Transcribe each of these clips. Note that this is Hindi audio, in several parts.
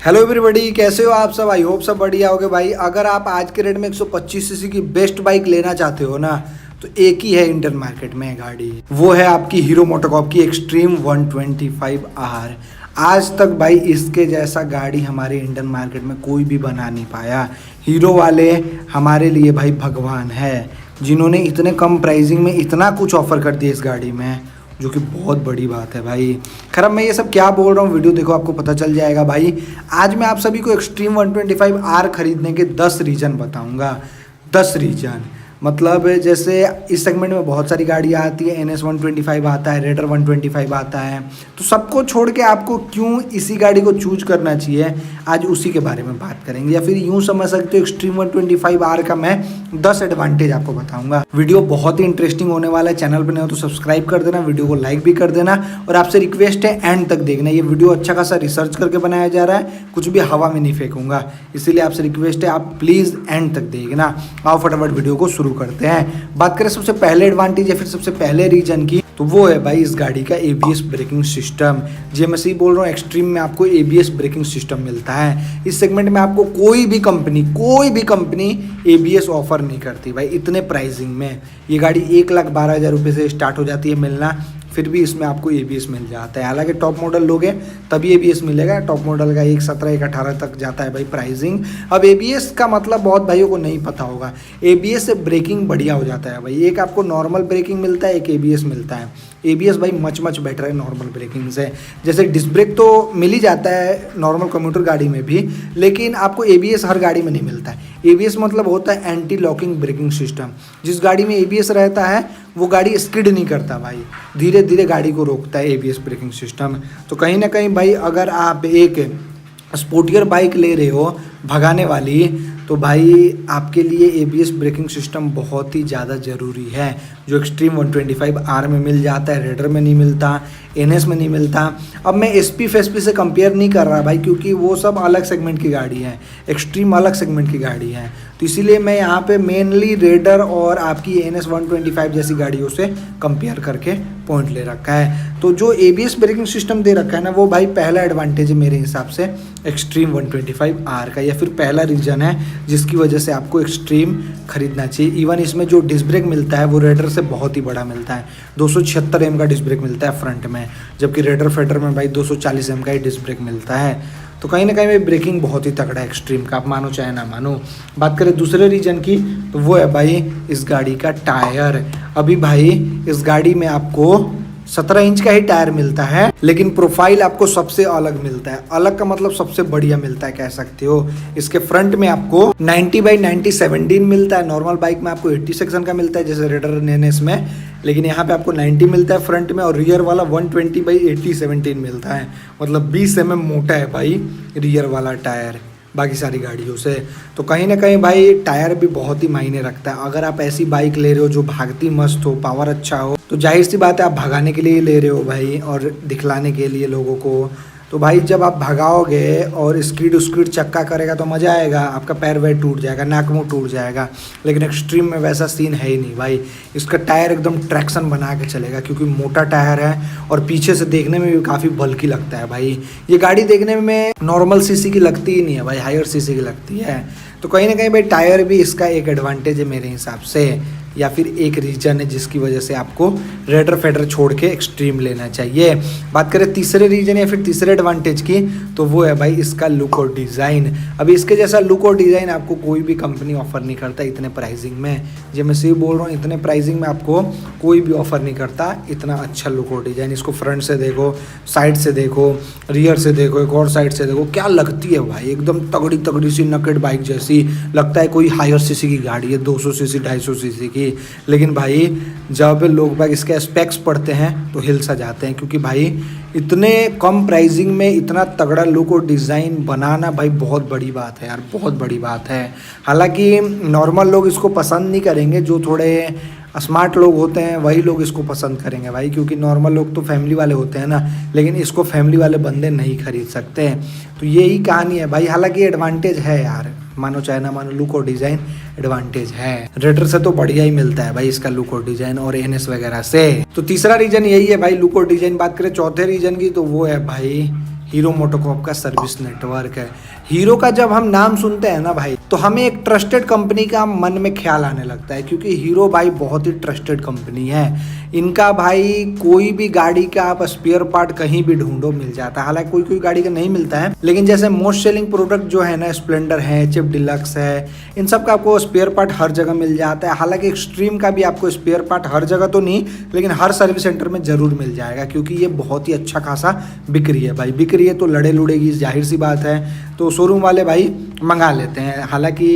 हेलो एवरीबॉडी, कैसे हो आप सब। आई होप सब बढ़िया होगे भाई। अगर आप आज के रेट में 125 सीसी की बेस्ट बाइक लेना चाहते हो ना, तो एक ही है इंडियन मार्केट में गाड़ी, वो है आपकी हीरो मोटोकॉर्प की एक्सट्रीम 125R। आज तक भाई इसके जैसा गाड़ी हमारे इंडियन मार्केट में कोई भी बना नहीं पाया। हीरो वाले हमारे लिए भाई भगवान है, जिन्होंने इतने कम प्राइसिंग में इतना कुछ ऑफर कर दिया इस गाड़ी में, जो कि बहुत बड़ी बात है भाई। खैर मैं ये सब क्या बोल रहा हूँ, वीडियो देखो आपको पता चल जाएगा भाई। आज मैं आप सभी को एक्सट्रीम 125R खरीदने के 10 रीज़न बताऊँगा। 10 रीज़न मतलब जैसे इस सेगमेंट में बहुत सारी गाड़ियाँ आती है। NS 125 आता है, रेडर 125 आता है, तो सबको छोड़ के आपको क्यों इसी गाड़ी को चूज करना चाहिए, आज उसी के बारे में बात करेंगे। या फिर यूँ समझ सकते हो एक्सट्रीम 125R का मैं 10 एडवांटेज आपको बताऊंगा। वीडियो बहुत ही इंटरेस्टिंग होने वाला है। चैनल पर नहीं हो तो सब्सक्राइब कर देना, वीडियो को लाइक भी कर देना, और आपसे रिक्वेस्ट है एंड तक देखना। ये वीडियो अच्छा खासा रिसर्च करके बनाया जा रहा है, कुछ भी हवा में नहीं फेंकूंगा, इसीलिए आपसे रिक्वेस्ट है आप प्लीज़ एंड तक देखना। आओ फटाफट वीडियो को शुरू करते हैं। बात करें सबसे पहले एडवांटेज या फिर सबसे पहले रीजन की, तो वो है भाई इस गाड़ी का ABS ब्रेकिंग सिस्टम। जी मैं सही बोल रहा हूँ, एक्सट्रीम में आपको ABS ब्रेकिंग सिस्टम मिलता है। इस सेगमेंट में आपको कोई भी कंपनी ABS ऑफर नहीं करती भाई। इतने प्राइसिंग में ये गाड़ी 1,12,000 रुपये से स्टार्ट हो जाती है मिलना, फिर भी इसमें आपको ABS मिल जाता है। हालांकि टॉप मॉडल लोगे तभी ABS मिलेगा। टॉप मॉडल का 1,17 1,18 तक जाता है भाई प्राइसिंग। अब ABS का मतलब बहुत भाइयों को नहीं पता होगा। ABS से ब्रेकिंग बढ़िया हो जाता है भाई। एक आपको नॉर्मल ब्रेकिंग मिलता है, एक ABS मिलता है। ABS भाई मच बेटर है नॉर्मल ब्रेकिंग से। जैसे डिस्क ब्रेक तो मिल ही जाता है नॉर्मल कम्यूटर गाड़ी में भी, लेकिन आपको ABS हर गाड़ी में नहीं मिलता है। ABS मतलब होता है एंटी लॉकिंग ब्रेकिंग सिस्टम। जिस गाड़ी में ABS रहता है वो गाड़ी स्किड नहीं करता भाई, धीरे धीरे गाड़ी को रोकता है ABS ब्रेकिंग सिस्टम। तो कहीं ना कहीं भाई अगर आप एक स्पोर्टियर बाइक ले रहे हो भगाने वाली, तो भाई आपके लिए ABS ब्रेकिंग सिस्टम बहुत ही ज़्यादा ज़रूरी है, जो एक्सट्रीम 125R में मिल जाता है, रेडर में नहीं मिलता, NS में नहीं मिलता। अब मैं SP FSP से कंपेयर नहीं कर रहा भाई, क्योंकि वो सब अलग सेगमेंट की गाड़ी है, एक्सट्रीम अलग सेगमेंट की गाड़ी है। तो इसीलिए मैं यहाँ पे मेनली रेडर और आपकी NS 125 जैसी गाड़ियों से कंपेयर करके पॉइंट ले रखा है। तो जो ABS ब्रेकिंग सिस्टम दे रखा है ना, वो भाई पहला एडवांटेज है मेरे हिसाब से एक्सट्रीम 125R का, या फिर पहला रीज़न है जिसकी वजह से आपको एक्सट्रीम खरीदना चाहिए। इवन इसमें जो डिस्क ब्रेक मिलता है वो रेडर से बहुत ही बड़ा मिलता है। 276 M का डिस्क ब्रेक मिलता है फ्रंट में, जबकि रेडर फेडर में भाई 240 M का ही डिस्क ब्रेक मिलता है। तो कहीं ना कहीं भाई ब्रेकिंग बहुत ही तगड़ा है एक्सट्रीम का, आप मानो चाहे ना मानो। बात करें दूसरे रीजन की, तो वो है भाई इस गाड़ी का टायर। अभी भाई इस गाड़ी में आपको 17 इंच का ही टायर मिलता है, लेकिन प्रोफाइल आपको सबसे अलग मिलता है। अलग का मतलब सबसे बढ़िया मिलता है कह सकते हो। इसके फ्रंट में आपको 90/90 17 मिलता है। नॉर्मल बाइक में आपको 80 सेक्शन का मिलता है जैसे रेडर NS में, लेकिन यहाँ पे आपको 90 मिलता है फ्रंट में, और रियर वाला 120/80 17 मिलता है। मतलब 20 mm मोटा है भाई रियर वाला टायर बाकी सारी गाड़ियों से। तो कहीं ना कहीं भाई टायर भी बहुत ही मायने रखता है। अगर आप ऐसी बाइक ले रहे हो जो भागती मस्त हो, पावर अच्छा हो, तो जाहिर सी बात है आप भगाने के लिए ले रहे हो भाई, और दिखलाने के लिए लोगों को। तो भाई जब आप भगाओगे और स्कीड चक्का करेगा तो मज़ा आएगा, आपका पैर वैर टूट जाएगा, नाक मुँह टूट जाएगा। लेकिन एक्सट्रीम में वैसा सीन है ही नहीं भाई। इसका टायर एकदम ट्रैक्शन बना के चलेगा, क्योंकि मोटा टायर है और पीछे से देखने में भी काफ़ी बल्कि लगता है भाई। ये गाड़ी देखने में नॉर्मल सीसी की लगती ही नहीं है भाई, हायर सीसी की लगती है। तो कहीं ना कहीं भाई टायर भी इसका एक एडवांटेज है मेरे हिसाब से, या फिर एक रीजन है जिसकी वजह से आपको रेडर फेडर छोड़ के एक्सट्रीम लेना चाहिए। बात करें तीसरे रीजन या फिर तीसरे एडवांटेज की, तो वो है भाई इसका लुक और डिज़ाइन। अभी इसके जैसा लुक और डिज़ाइन आपको कोई भी कंपनी ऑफर नहीं करता इतने प्राइसिंग में। जो मैं सही बोल रहा हूँ, इतने प्राइसिंग में आपको कोई भी ऑफर नहीं करता इतना अच्छा लुक और डिज़ाइन। इसको फ्रंट से देखो, साइड से देखो, रियर से देखो, एक और साइड से देखो, क्या लगती है भाई, एकदम तगड़ी सी नकेट बाइक जैसी लगता है। कोई हायर सीसी की गाड़ी है, 200 सीसी 250 सीसी की। लेकिन भाई जब लोग बाइक इसके स्पेक्स पढ़ते हैं तो हिल सा जाते हैं, क्योंकि भाई इतने कम प्राइसिंग में इतना तगड़ा लुक और डिज़ाइन बनाना भाई बहुत बड़ी बात है यार, बहुत बड़ी बात है। हालांकि नॉर्मल लोग इसको पसंद नहीं करेंगे, जो थोड़े स्मार्ट लोग होते हैं वही लोग इसको पसंद करेंगे भाई, क्योंकि नॉर्मल लोग तो फैमिली वाले होते हैं ना, लेकिन इसको फैमिली वाले बंदे नहीं खरीद सकते। तो यही कहानी है भाई। हालांकि एडवांटेज है यार, मानो चाहे ना मानो, लुक और डिज़ाइन एडवांटेज है। रेडर से तो बढ़िया ही मिलता है भाई इसका लुक और डिज़ाइन, और NS वगैरह से। तो तीसरा रीजन यही है भाई, लुक और डिज़ाइन। बात करें चौथे रीजन की, तो वो है भाई हीरो मोटोकॉर्प का सर्विस नेटवर्क है। हीरो का जब हम नाम सुनते हैं ना भाई, तो हमें एक ट्रस्टेड कंपनी का मन में ख्याल आने लगता है, क्योंकि हीरो भाई बहुत ही ट्रस्टेड कंपनी है। इनका भाई कोई भी गाड़ी का आप स्पेयर पार्ट कहीं भी ढूंढो मिल जाता है। हालांकि कोई कोई गाड़ी का नहीं मिलता है, लेकिन जैसे मोस्ट सेलिंग प्रोडक्ट जो है ना, स्प्लेंडर है, चिप डिलक्स है, इन सब का आपको स्पेयर पार्ट हर जगह मिल जाता है। हालांकि एक्सट्रीम का भी आपको स्पेयर पार्ट हर जगह तो नहीं, लेकिन हर सर्विस सेंटर में जरूर मिल जाएगा, क्योंकि ये बहुत ही अच्छा खासा बिक रही है भाई। बिक रही है तो लड़े लुड़ेगी, जाहिर सी बात है। तो शोरूम वाले भाई मंगा लेते हैं, हालांकि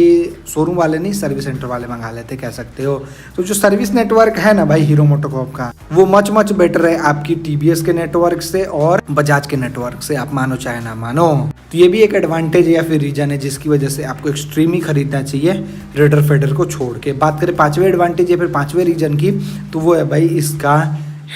शोरूम वाले नहीं, सर्विस सेंटर वाले मंगा लेते कह सकते हो। तो जो सर्विस नेटवर्क है ना भाई हीरो मोटोकॉर्प का, वो मच बेटर है आपकी टीवीएस के नेटवर्क से और बजाज के नेटवर्क से, आप मानो चाहे ना मानो। तो ये भी एक एडवांटेज या फिर रीजन है जिसकी वजह से आपको एक्सट्रीम ही खरीदना चाहिए रेडर फेडर को छोड़ के। बात करें पांचवें एडवांटेज या फिर पांचवें रीजन की, तो वो है भाई इसका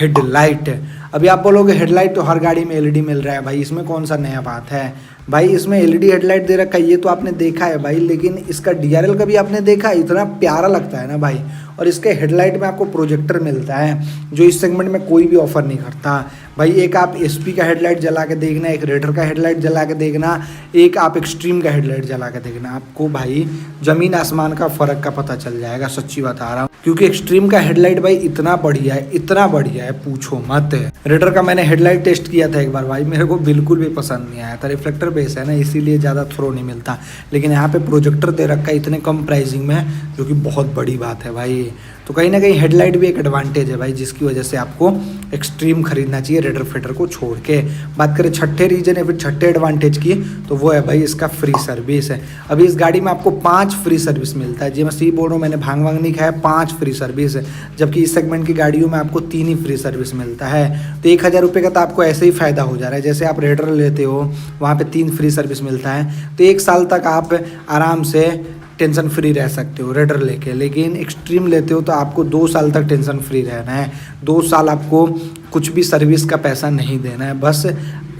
हेडलाइट। अभी आप बोलोगे हेडलाइट तो हर गाड़ी में एलईडी मिल रहा है भाई, इसमें कौन सा नया बात है भाई। इसमें एलईडी हेडलाइट दे रखा है, ये तो आपने देखा है भाई, लेकिन इसका डीआरएल का भी आपने देखा है, इतना प्यारा लगता है ना भाई। और इसके हेडलाइट में आपको प्रोजेक्टर मिलता है, जो इस सेगमेंट में कोई भी ऑफर नहीं करता भाई। एक आप एसपी का हेडलाइट जला के देखना, एक रेडर का हेडलाइट जला के देखना, एक आप एक्सट्रीम का हेडलाइट जला के देखना, आपको भाई जमीन आसमान का फर्क का पता चल जाएगा, सच्ची बता रहा हूँ। क्योंकि एक्सट्रीम का हेडलाइट भाई इतना बढ़िया है, इतना बढ़िया है पूछो मत। रेडर का मैंने हेडलाइट टेस्ट किया था एक बार भाई, मेरे को बिल्कुल भी पसंद नहीं आया था। रिफ्लेक्टर बेस है ना, इसीलिए ज़्यादा थ्रो नहीं मिलता, लेकिन यहाँ पे प्रोजेक्टर दे रखा है इतने कम प्राइसिंग में, जो कि बहुत बड़ी बात है भाई। तो कहीं ना कहीं हेडलाइट भी एक एडवांटेज है भाई, जिसकी वजह से आपको एक्सट्रीम खरीदना चाहिए रेडर फेडर को छोड़ के। बात करें छठे रीजन या फिर छठे एडवांटेज की, तो वो है भाई इसका फ्री सर्विस है। अभी इस गाड़ी में आपको 5 फ्री सर्विस मिलता है। जी मैं सही बोल रहा हूँ, मैंने भांग वांग नहीं खाया, 5 फ्री सर्विस है, जबकि इस सेगमेंट की गाड़ियों में आपको 3 ही फ्री सर्विस मिलता है। तो 1000 रुपये का तो आपको ऐसे ही फायदा हो जा रहा है। जैसे आप रेडर लेते हो, वहाँ पे 3 फ्री सर्विस मिलता है, तो 1 साल तक आप आराम से टेंशन फ्री रह सकते हो रेडर लेके। लेकिन एक्सट्रीम लेते हो तो आपको 2 साल तक टेंशन फ्री रहना है। 2 साल आपको कुछ भी सर्विस का पैसा नहीं देना है, बस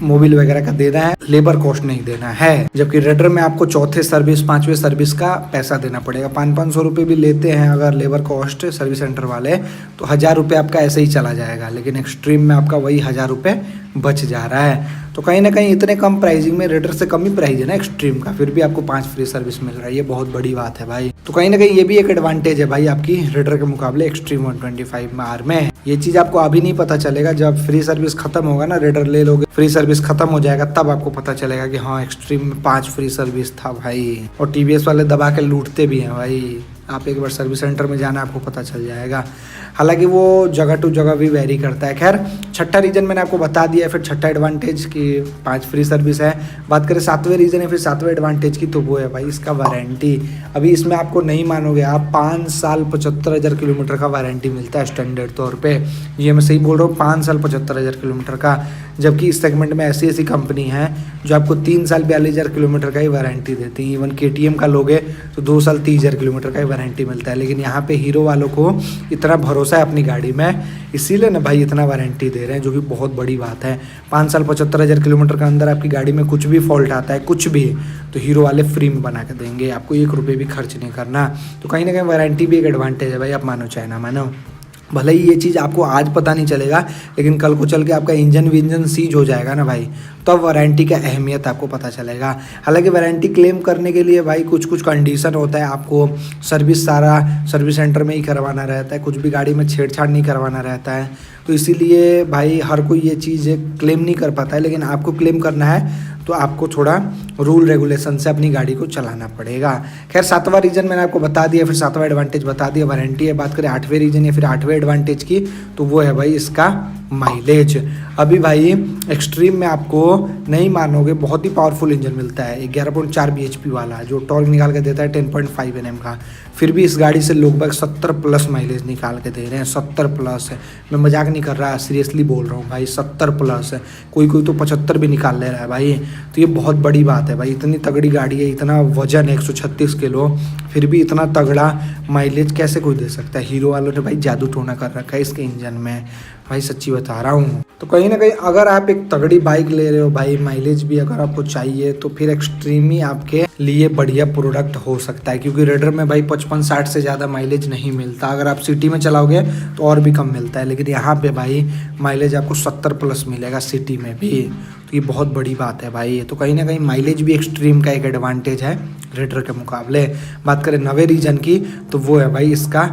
मोबिल वगैरह का देना है, लेबर कॉस्ट नहीं देना है। जबकि रेडर में आपको चौथे सर्विस 5वें सर्विस का पैसा देना पड़ेगा। 500-500 रुपये भी लेते हैं अगर लेबर कॉस्ट सर्विस सेंटर वाले, तो 1000 रुपये आपका ऐसे ही चला जाएगा। लेकिन एक्सट्रीम में आपका वही 1000 रुपये बच जा रहा है। तो कहीं ना कहीं इतने कम प्राइसिंग में, रेडर से कम ही प्राइस है ना एक्सट्रीम का, फिर भी आपको 5 फ्री सर्विस मिल रहा है, ये बहुत बड़ी बात है भाई। तो कहीं ना कहीं ये भी एक एडवांटेज है भाई आपकी रेडर के मुकाबले एक्सट्रीम 125R में। ये चीज़ आपको अभी नहीं पता चलेगा, जब फ्री सर्विस खत्म होगा ना, रेडर ले लोगे, फ्री सर्विस खत्म हो जाएगा, तब आपको पता चलेगा कि हाँ एक्सट्रीम में 5 फ्री सर्विस था भाई। और टीवीएस वाले दबा के लूटते भी हैं भाई, आप एक बार सर्विस सेंटर में जाना आपको पता चल जाएगा। हालांकि वो जगह टू जगह भी वेरी करता है। खैर छठा रीजन मैंने आपको बता दिया है, फिर छठा एडवांटेज की 5 फ्री सर्विस है। बात करें 7वें रीजन है फिर 7वें एडवांटेज की, तो वो है भाई इसका वारंटी। अभी इसमें आपको नहीं मानोगे आप, 5 साल 75,000 किलोमीटर का वारंटी मिलता है स्टैंडर्ड तौर पे। ये मैं सही बोल रहा हूँ, 5 साल 75,000 किलोमीटर का। जबकि इस सेगमेंट में ऐसी ऐसी कंपनी है जो आपको 3 साल 42,000 किलोमीटर का ही वारंटी देती है। इवन KTM का लोगे तो 2 साल 30,000 किलोमीटर का ही वारंटी मिलता है। लेकिन यहाँ पे हीरो वालों को इतना भरोसा है अपनी गाड़ी में, इसीलिए ना भाई इतना वारंटी दे रहे हैं, जो कि बहुत बड़ी बात है। 5 साल 75,000 किलोमीटर के अंदर आपकी गाड़ी में कुछ भी फॉल्ट आता है, कुछ भी, तो हीरो वाले फ्री में बना के देंगे, आपको 1 रुपये भी खर्च नहीं करना। तो कहीं ना कहीं वारंटी भी एक एडवांटेज है भाई, आप मानो चाहे ना मानो। भले ही ये चीज़ आपको आज पता नहीं चलेगा, लेकिन कल को चल के आपका इंजन विंजन सीज हो जाएगा ना भाई, तब वारंटी का अहमियत आपको पता चलेगा। हालांकि वारंटी क्लेम करने के लिए भाई कुछ कुछ कंडीशन होता है, आपको सर्विस सारा सर्विस सेंटर में ही करवाना रहता है, कुछ भी गाड़ी में छेड़छाड़ नहीं करवाना रहता है। तो इसीलिए भाई हर कोई ये चीज़ क्लेम नहीं कर पाता है, लेकिन आपको क्लेम करना है तो आपको थोड़ा रूल रेगुलेशन से अपनी गाड़ी को चलाना पड़ेगा। खैर 7वां रीजन मैंने आपको बता दिया, फिर 7वां एडवांटेज बता दिया, वारंटी है। बात करें 8वें रीजन या फिर 8वें एडवांटेज की, तो वो है भाई इसका माइलेज। अभी भाई एक्सट्रीम में आपको नहीं मानोगे, बहुत ही पावरफुल इंजन मिलता है, 11.4 bhp वाला, जो टॉर्क निकाल के देता है 10.5 Nm का। फिर भी इस गाड़ी से लगभग 70+ माइलेज निकाल के दे रहे हैं, 70+ है। मैं मजाक नहीं कर रहा, सीरियसली बोल रहा हूँ भाई, 70+ है। कोई कोई तो 75 भी निकाल ले रहा है भाई। तो ये बहुत बड़ी बात है भाई, इतनी तगड़ी गाड़ी है, इतना वजन है 136 किलो, फिर भी इतना तगड़ा माइलेज कैसे कोई दे सकता है। हीरो वालों ने भाई जादू टोना कर रखा है इसके इंजन में। भाई सच्ची बता रहा हूँ। तो कहीं ना कहीं अगर आप एक तगड़ी बाइक ले रहे हो भाई, माइलेज भी अगर आपको चाहिए, तो फिर एक्सट्रीम ही आपके लिए बढ़िया प्रोडक्ट हो सकता है, क्योंकि रेडर में भाई 55-60 से ज़्यादा माइलेज नहीं मिलता। अगर आप सिटी में चलाओगे तो और भी कम मिलता है, लेकिन यहाँ पे भाई माइलेज आपको 70 प्लस मिलेगा सिटी में भी, तो ये बहुत बड़ी बात है भाई। तो कहीं ना कहीं माइलेज भी एक्सट्रीम का एक एडवांटेज है रेडर के मुकाबले। बात करें नवे रीजन की, तो वो है भाई इसका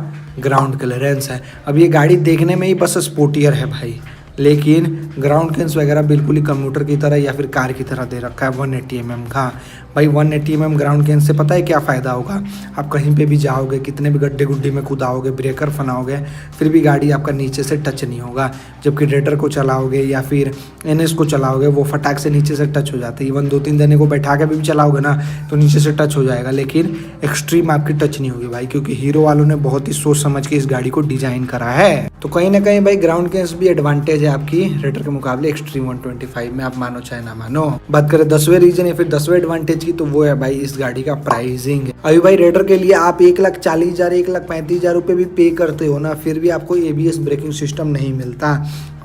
ग्राउंड क्लियरेंस है। अब ये गाड़ी देखने में ही बस स्पोर्टियर है भाई, लेकिन ग्राउंड क्लियरेंस वगैरह बिल्कुल ही कंप्यूटर की तरह या फिर कार की तरह दे रखा है 180 mm का। भाई 180 mm ग्राउंड क्लियरेंस से पता है क्या फ़ायदा होगा? आप कहीं पे भी जाओगे, कितने भी गड्ढे गुड्ढे में कूदाओगे, ब्रेकर फनाओगे, फिर भी गाड़ी आपका नीचे से टच नहीं होगा। जबकि रेडर को चलाओगे या फिर NS को चलाओगे, वो फटाक से नीचे से टच हो जाता है। इवन 2-3 जने को बैठा के भी चलाओगे ना तो नीचे से टच हो जाएगा, लेकिन एक्सट्रीम आपकी टच नहीं होगी भाई, क्योंकि हीरो वालों ने बहुत ही सोच समझ के इस गाड़ी को डिजाइन करा है। तो कहीं ना कहीं भाई ग्राउंड क्लियरेंस भी एडवांटेज है आपकी रेडर के मुकाबले एक्सट्रीम 125 में, आप मानो चाहे ना मानो। बात करें 10वें रीजन या फिर 10वें एडवांटेज की, तो वो है भाई इस गाड़ी का प्राइसिंग। अभी भाई रेडर के लिए आप 1,40,000 1,35,000 रुपये भी पे करते हो ना, फिर भी आपको ABS ब्रेकिंग सिस्टम नहीं मिलता,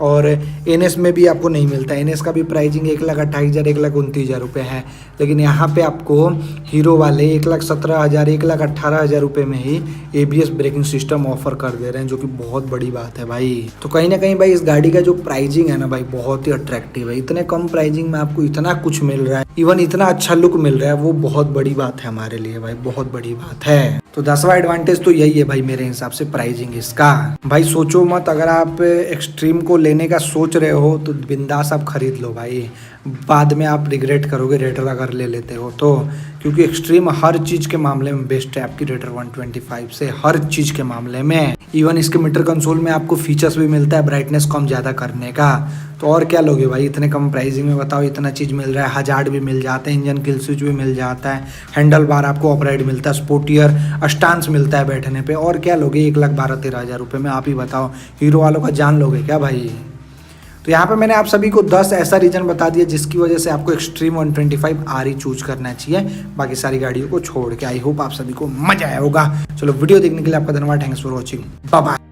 और NS में भी आपको नहीं मिलता। NS का भी प्राइसिंग 1,28,000 1,29,000 रुपये है, लेकिन यहाँ पे आपको हीरो वाले 1,17,000 1,18,000 रुपये में ही ABS ब्रेकिंग सिस्टम ऑफर कर दे रहे हैं, जो कि बहुत बड़ी बात है भाई। तो कहीं ना कहीं भाई इस गाड़ी का जो प्राइसिंग है ना भाई, बहुत ही अट्रैक्टिव है। इतने कम प्राइसिंग में आपको इतना कुछ मिल रहा है, इवन इतना अच्छा लुक मिल रहा है, वो बहुत बड़ी बात है हमारे लिए भाई, बहुत बड़ी बात है। तो 10वां एडवांटेज तो यही है भाई मेरे हिसाब से, प्राइसिंग इसका। भाई सोचो मत, अगर आप एक्सट्रीम को लेने का सोच रहे हो तो बिंदास आप खरीद लो भाई, बाद में आप रिग्रेट करोगे रेडर अगर ले लेते हो तो, क्योंकि एक्सट्रीम हर चीज़ के मामले में बेस्ट है आपकी रेडर 125 से, हर चीज़ के मामले में। इवन इसके मीटर कंसोल में आपको फीचर्स भी मिलता है ब्राइटनेस कम ज़्यादा करने का, तो और क्या लोगे भाई इतने कम प्राइसिंग में? बताओ, इतना चीज़ मिल रहा है, हजार्ड भी मिल जाते हैं, इंजन किल स्विच भी मिल जाता है, हैंडल बार आपको ऑपरेट मिलता है, स्पोर्टियर स्टांस मिलता है बैठने पे, और क्या लोगे 1,12,000-13,000 रुपये में? आप ही बताओ, हीरो वालों का जान लोगे क्या भाई? तो यहाँ पे मैंने आप सभी को 10 ऐसा रीजन बता दिया जिसकी वजह से आपको एक्सट्रीम 125 RE चूज करना चाहिए, बाकी सारी गाड़ियों को छोड़ के। आई होप आप सभी को मजा आया होगा। चलो, वीडियो देखने के लिए आपका धन्यवाद। Thanks for watching, bye bye.